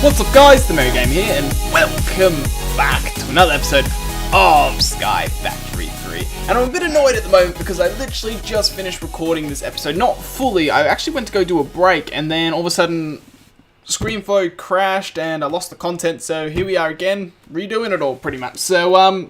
What's up guys, TheMerryGamer here, and welcome back to another episode of Sky Factory 3. And I'm a bit annoyed at the moment because I literally just finished recording this episode. Not fully, I actually went to go do a break and then all of a sudden ScreenFlow crashed and I lost the content, so here we are again, redoing it all pretty much. So,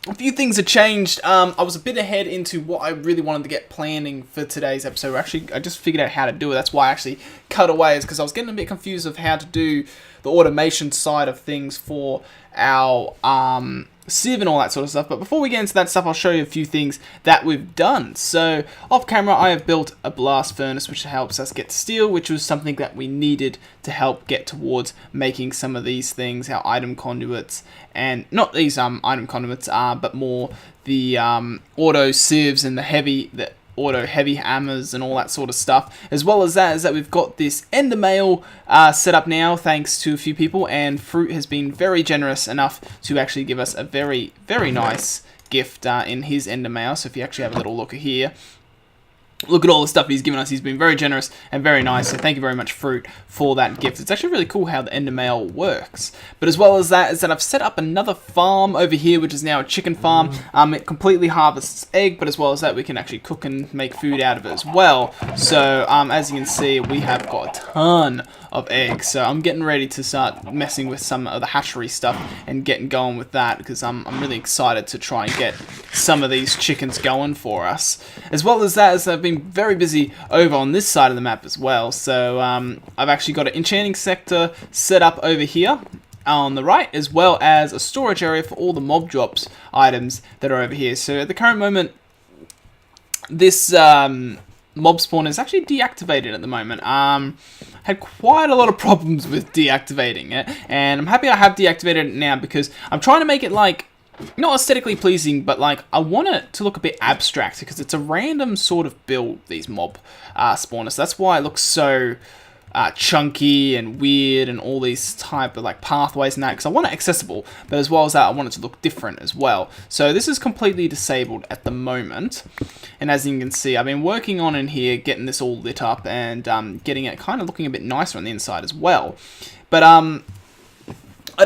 a few things have changed. I was a bit ahead into what I really wanted to get planning for today's episode. Actually, I just figured out how to do it. That's why I actually cut away, is because I was getting a bit confused of how to do the automation side of things for our sieve and all that sort of stuff. But before we get into that stuff, I'll show you a few things that we've done. So, off camera, I have built a blast furnace, which helps us get steel, which was something that we needed to help get towards making some of these things, our item conduits, and not these item conduits, but more the auto sieves and the auto heavy hammers and all that sort of stuff. As well as that is that we've got this ender mail set up now, thanks to a few people, and Fruit has been very generous enough to actually give us a very, very nice gift in his ender mail. So if you actually have a little look here, look at all the stuff he's given us. He's been very generous and very nice, so thank you very much, Fruit, for that gift. It's actually really cool how the ender mail works. But as well as that is that I've set up another farm over here, which is now a chicken farm. It completely harvests egg, but as well as that, we can actually cook and make food out of it as well. So as you can see, we have got a ton of eggs, so I'm getting ready to start messing with some of the hatchery stuff and getting going with that, because I'm really excited to try and get some of these chickens going for us. As well as that, I've been very busy over on this side of the map as well. So I've actually got an enchanting sector set up over here on the right, as well as a storage area for all the mob drops items that are over here. So at the current moment, this mob spawn is actually deactivated at the moment. Had quite a lot of problems with deactivating it, and I'm happy I have deactivated it now, because I'm trying to make it like not aesthetically pleasing, but like I want it to look a bit abstract, because it's a random sort of build, these mob spawners. So that's why it looks so chunky and weird and all these type of like pathways and that, because I want it accessible, but as well as that, I want it to look different as well. So this is completely disabled at the moment, and as you can see, I've been working on in here, getting this all lit up and getting it kind of looking a bit nicer on the inside as well. But I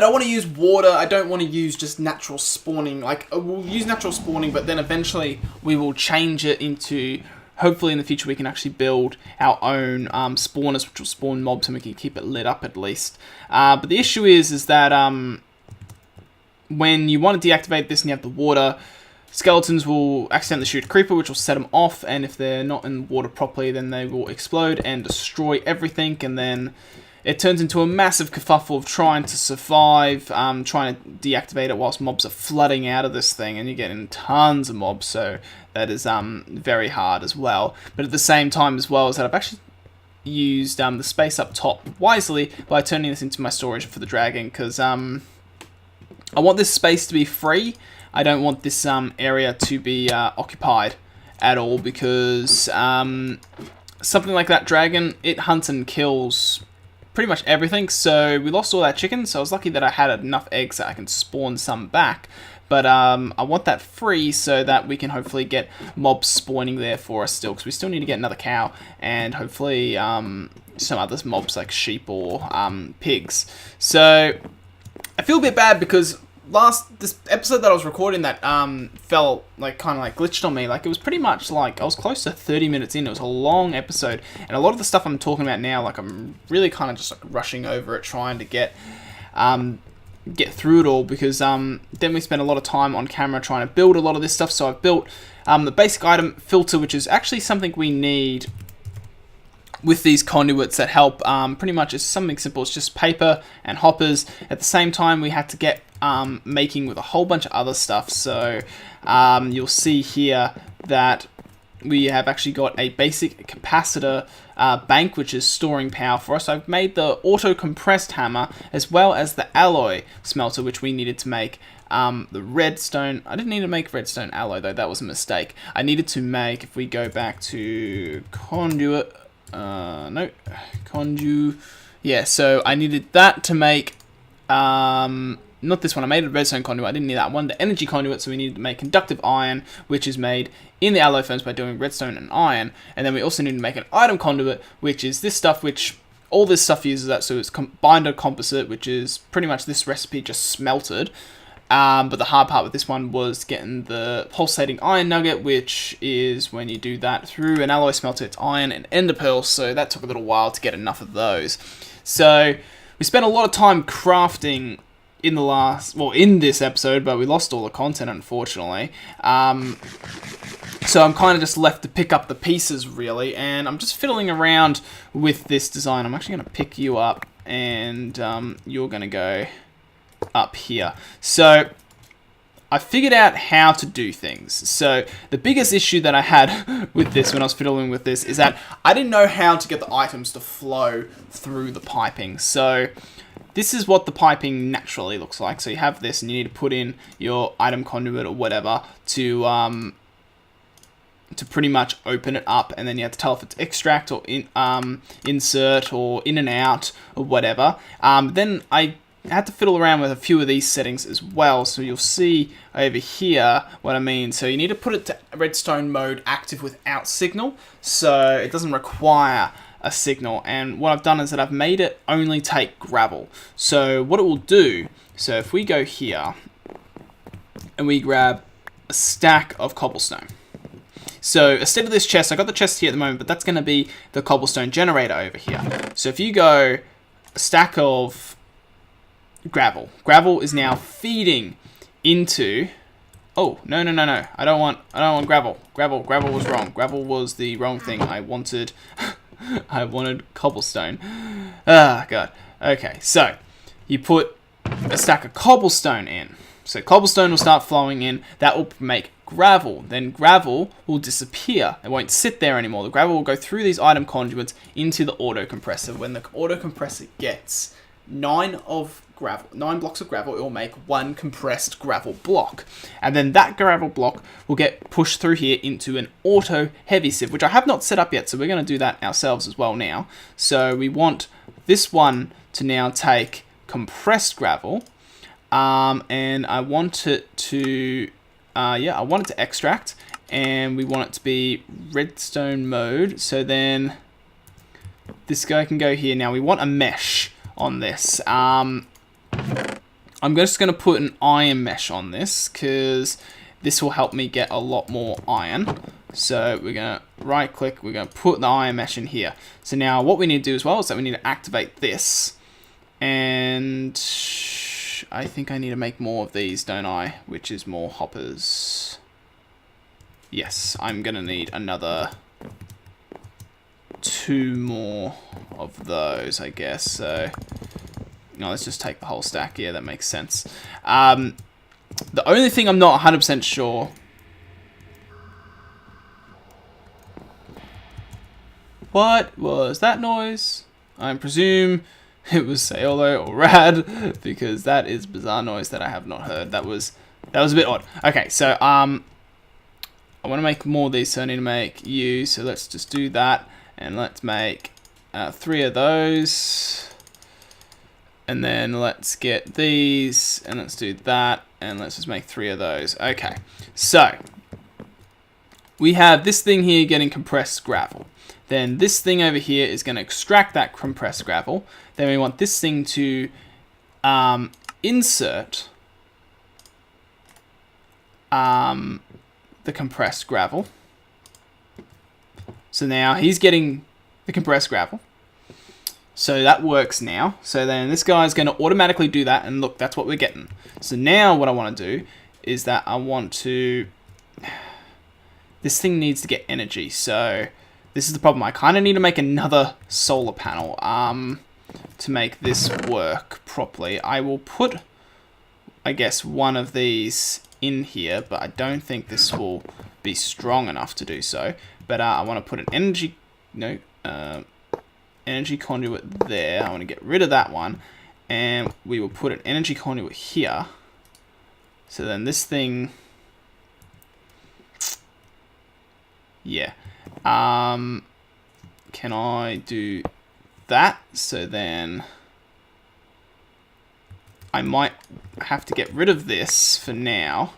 don't want to use water. I don't want to use just natural spawning. Like, we'll use natural spawning, but then eventually we will change it into, hopefully in the future we can actually build our own spawners, which will spawn mobs and we can keep it lit up at least. But the issue is that when you want to deactivate this and you have the water, skeletons will accidentally shoot a creeper, which will set them off, and if they're not in water properly, then they will explode and destroy everything, and then it turns into a massive kerfuffle of trying to survive, trying to deactivate it whilst mobs are flooding out of this thing, and you're getting tons of mobs, so that is very hard as well. But at the same time as well, is that I've actually used the space up top wisely by turning this into my storage for the dragon, because I want this space to be free. I don't want this area to be occupied at all, because something like that dragon, it hunts and kills pretty much everything. So we lost all that chicken, so I was lucky that I had enough eggs that I can spawn some back. But I want that free so that we can hopefully get mobs spawning there for us still, because we still need to get another cow and hopefully some other mobs like sheep or pigs. So I feel a bit bad because this episode that I was recording that fell like kind of like glitched on me. Like, it was pretty much like I was close to 30 minutes in. It was a long episode, and a lot of the stuff I'm talking about now, like, I'm really kind of just like rushing over it, trying to get through it all, because then we spent a lot of time on camera trying to build a lot of this stuff. So I've built the basic item filter, which is actually something we need with these conduits that help. Pretty much it's something simple. It's just paper and hoppers. At the same time, we had to get making with a whole bunch of other stuff. So you'll see here that we have actually got a basic capacitor bank, which is storing power for us. So I've made the auto compressed hammer, as well as the alloy smelter, which we needed to make the redstone. I didn't need to make redstone alloy though, that was a mistake. I needed to make, if we go back to conduit, yeah, so I needed that to make not this one, I made a redstone conduit, I didn't need that one, the energy conduit, so we needed to make conductive iron, which is made in the alloy furnace by doing redstone and iron, and then we also need to make an item conduit, which is this stuff, which all this stuff uses that. So it's binder composite, which is pretty much this recipe just smelted. But the hard part with this one was getting the pulsating iron nugget, which is when you do that through an alloy smelter, it's iron and ender pearls. So that took a little while to get enough of those. So we spent a lot of time crafting in this episode, but we lost all the content, unfortunately. So I'm kind of just left to pick up the pieces, really, and I'm just fiddling around with this design. I'm actually going to pick you up, and you're going to go up here. So I figured out how to do things. So the biggest issue that I had with this when I was fiddling with this is that I didn't know how to get the items to flow through the piping. So this is what the piping naturally looks like. So you have this, and you need to put in your item conduit or whatever to pretty much open it up, and then you have to tell if it's extract or insert or in and out or whatever. Then I had to fiddle around with a few of these settings as well, so you'll see over here what I mean. So you need to put it to redstone mode active without signal, so it doesn't require a signal. And what I've done is that I've made it only take gravel. So what it will do, so if we go here and we grab a stack of cobblestone. So instead of this chest, I got the chest here at the moment, but that's going to be the cobblestone generator over here. So if you go a stack of gravel is now feeding into, oh, no, I don't want gravel was wrong. Gravel was the wrong thing. I wanted cobblestone. Ah, God. Okay, so you put a stack of cobblestone in. So cobblestone will start flowing in. That will make gravel. Then gravel will disappear. It won't sit there anymore. The gravel will go through these item conduits into the auto compressor. When the auto compressor gets 9 blocks of gravel, it will make 1 compressed gravel block. And then that gravel block will get pushed through here into an auto heavy sieve, which I have not set up yet, so we're going to do that ourselves as well now. So we want this one to now take compressed gravel, and I want it to extract, and we want it to be redstone mode. So then this guy can go here. Now we want a mesh on this. I'm just going to put an iron mesh on this, because this will help me get a lot more iron. So we're going to right click, we're going to put the iron mesh in here. So now what we need to do as well is that we need to activate this, and I think I need to make more of these, don't I? Which is more hoppers. Yes, I'm going to need another 2 more of those, I guess. So no, let's just take the whole stack. Yeah, that makes sense. The only thing I'm not 100% sure. What was that noise? I presume it was Saolo or Rad, because that is bizarre noise that I have not heard. That was a bit odd. Okay, so I want to make more of these, so I need to make you. So let's just do that, and let's make 3 of those. And then let's get these, and let's do that, and let's just make 3 of those. Okay, so we have this thing here getting compressed gravel. Then this thing over here is going to extract that compressed gravel. Then we want this thing to insert the compressed gravel. So now he's getting the compressed gravel. So that works now. So then this guy's going to automatically do that, and look, that's what we're getting. So now what I want to do is that I want to... This thing needs to get energy, so this is the problem. I kind of need to make another solar panel to make this work properly. I will put, I guess, one of these in here, but I don't think this will be strong enough to do so. But I want to put an energy... No, energy conduit there. I want to get rid of that one, and we will put an energy conduit here. So then this thing, yeah, can I do that? So then I might have to get rid of this for now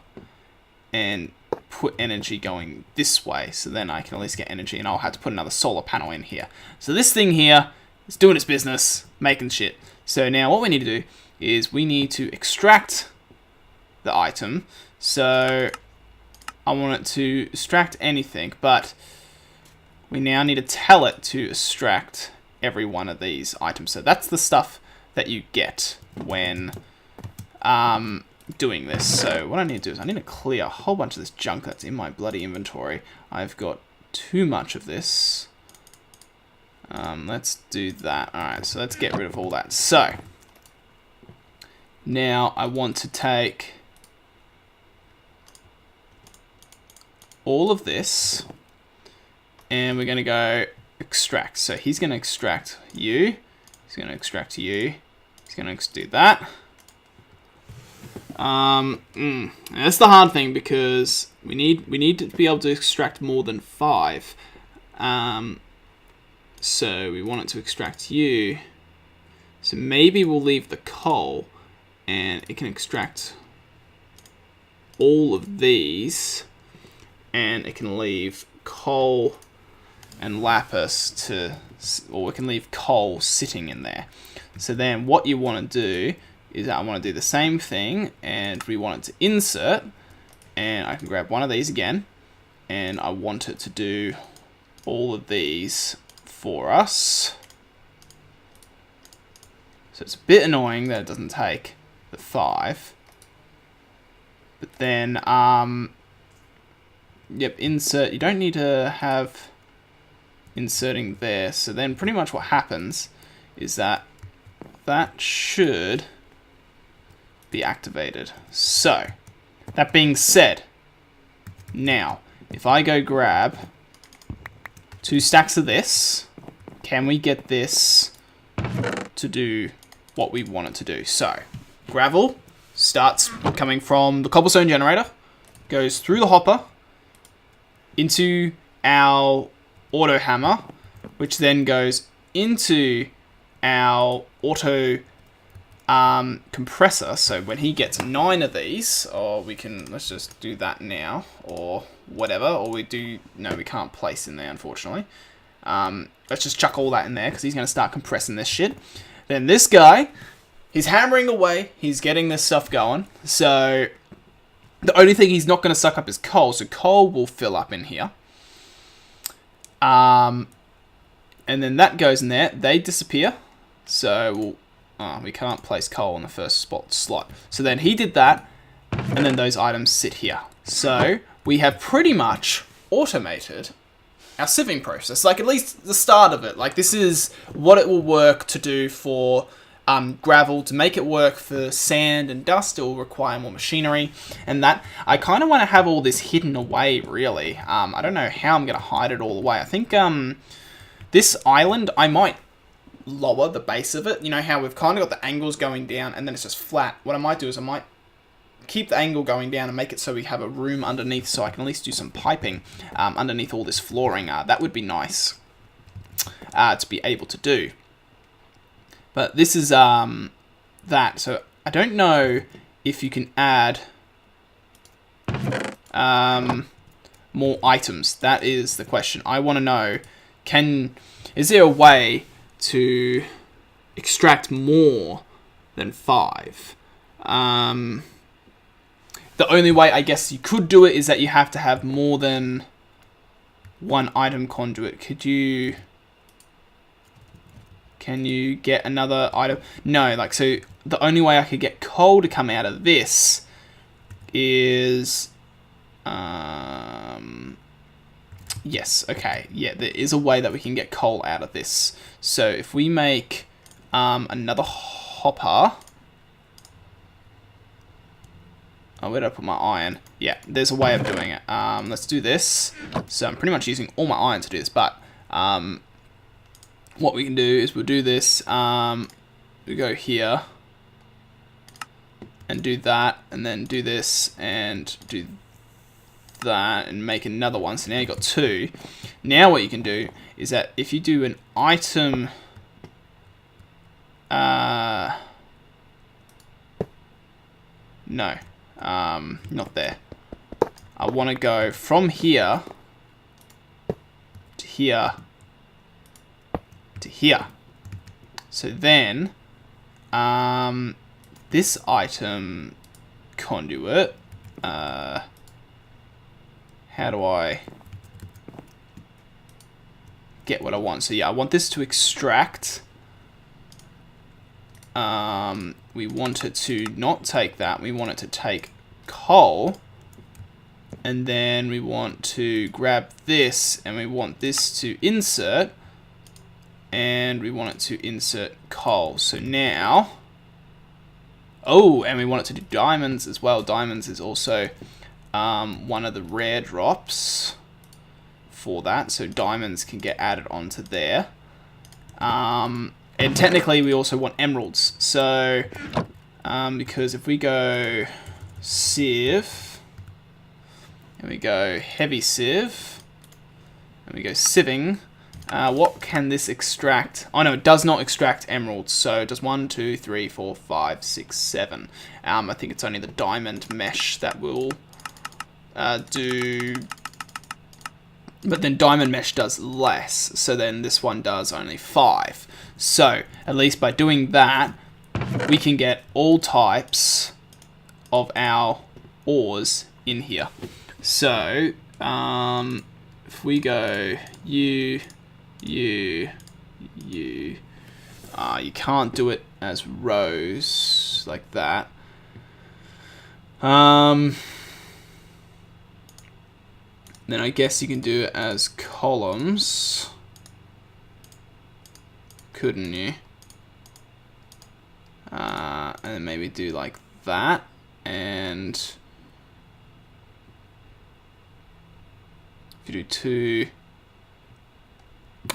and put energy going this way, so then I can at least get energy, and I'll have to put another solar panel in here. So this thing here It's doing its business, making shit. So now what we need to do is we need to extract the item. So I want it to extract anything, but we now need to tell it to extract every one of these items. So that's the stuff that you get when doing this. So what I need to do is I need to clear a whole bunch of this junk that's in my bloody inventory. I've got too much of this. Let's do that. Alright, so let's get rid of all that. So now I want to take all of this and we're going to go extract. So he's going to extract you. He's going to extract you. He's going to do that. That's the hard thing because we need to be able to extract more than 5. So we want it to extract you. So maybe we'll leave the coal and it can extract all of these and it can leave coal and lapis or we can leave coal sitting in there. So then what you want to do is I want to do the same thing and we want it to insert and I can grab one of these again and I want it to do all of these for us. So it's a bit annoying that it doesn't take the 5. But then, yep, insert. You don't need to have inserting there. So then pretty much what happens is that should be activated. So, that being said, now, if I go grab 2 stacks of this, can we get this to do what we want it to do? So, gravel starts coming from the cobblestone generator, goes through the hopper, into our auto hammer, which then goes into our auto compressor. So when he gets 9 of these, or let's just do that now, or whatever, or we can't place in there, unfortunately. Let's just chuck all that in there, because he's going to start compressing this shit. Then this guy, he's hammering away, he's getting this stuff going, so the only thing he's not going to suck up is coal, so coal will fill up in here. And then that goes in there, they disappear, so we can't place coal in the first slot. So then he did that, and then those items sit here. So we have pretty much automated our sieving process, like at least the start of it. Like this is what it will work to do for gravel. To make it work for sand and dust, it will require more machinery, and that I kind of want to have all this hidden away, really. I don't know how I'm going to hide it all away. I think this island, I might lower the base of it. You know how we've kind of got the angles going down and then it's just flat. What I might do is I might keep the angle going down and make it so we have a room underneath, so I can at least do some piping underneath all this flooring. That would be nice to be able to do. But this is that. So I don't know if you can add more items. That is the question. I want to know, is there a way to extract more than 5? The only way I guess you could do it is that you have to have more than 1 item conduit. Can you get another item? No, like, so the only way I could get coal to come out of this is yes, okay, yeah, there is a way that we can get coal out of this. So if we make another hopper. Oh, where did I put my iron? Yeah, there's a way of doing it. Let's do this. So I'm pretty much using all my iron to do this, but what we can do is we'll do this. We go here and do that, and then do this and do that and make another one. So now you've got 2. Now what you can do is that if you do an item no, not there. I want to go from here to here to here. So then, this item conduit, how do I get what I want? So yeah, I want this to extract. We want it to not take that. We want it to take coal. And then we want to grab this, and we want this to insert. And we want it to insert coal. So now... Oh, and we want it to do diamonds as well. Diamonds is also one of the rare drops for that. So diamonds can get added onto there. And technically we also want emeralds. So, because if we go sieve, and we go heavy sieve, and we go sieving, what can this extract? Oh no, it does not extract emeralds. So it does 1, 2, 3, 4, 5, 6, 7. I think it's only the diamond mesh that will do. But then diamond mesh does less. So then this one does only 5. So at least by doing that, we can get all types of our ores in here. So if we go you can't do it as rows like that. Then I guess you can do it as columns, couldn't you? And then maybe do like that, and if you do 2.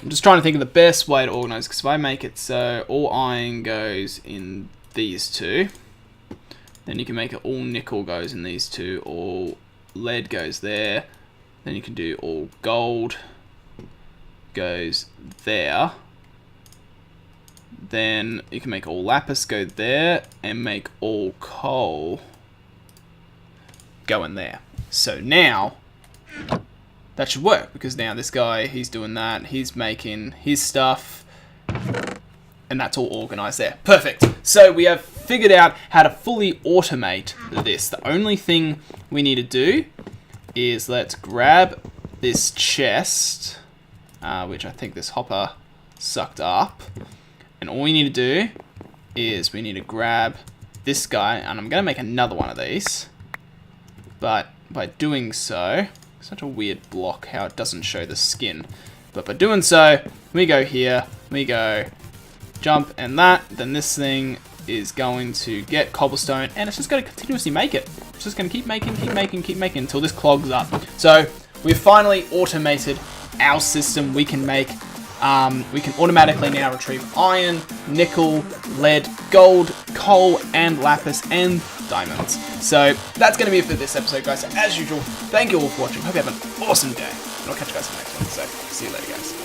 I'm just trying to think of the best way to organize, because if I make it so all iron goes in these 2, then you can make it all nickel goes in these 2, all lead goes there, then you can do all gold goes there, then you can make all lapis go there, and make all coal go in there. So now that should work, because now this guy, he's doing that, he's making his stuff, and that's all organized there. Perfect. So we have figured out how to fully automate this. The only thing we need to do is let's grab this chest, which I think this hopper sucked up, and all we need to do is we need to grab this guy, and I'm going to make another one of these, but by doing so... Such a weird block how it doesn't show the skin. But by doing so, we go here, we go jump and that, then this thing is going to get cobblestone, and it's just going to continuously make it. It's just going to keep making until this clogs up. So we've finally automated our system. We can make, we can automatically now retrieve iron, nickel, lead, gold, coal, and lapis, and diamonds. So that's going to be it for this episode, guys. So as usual, thank you all for watching. Hope you have an awesome day, and I'll catch you guys in the next one. So see you later, guys.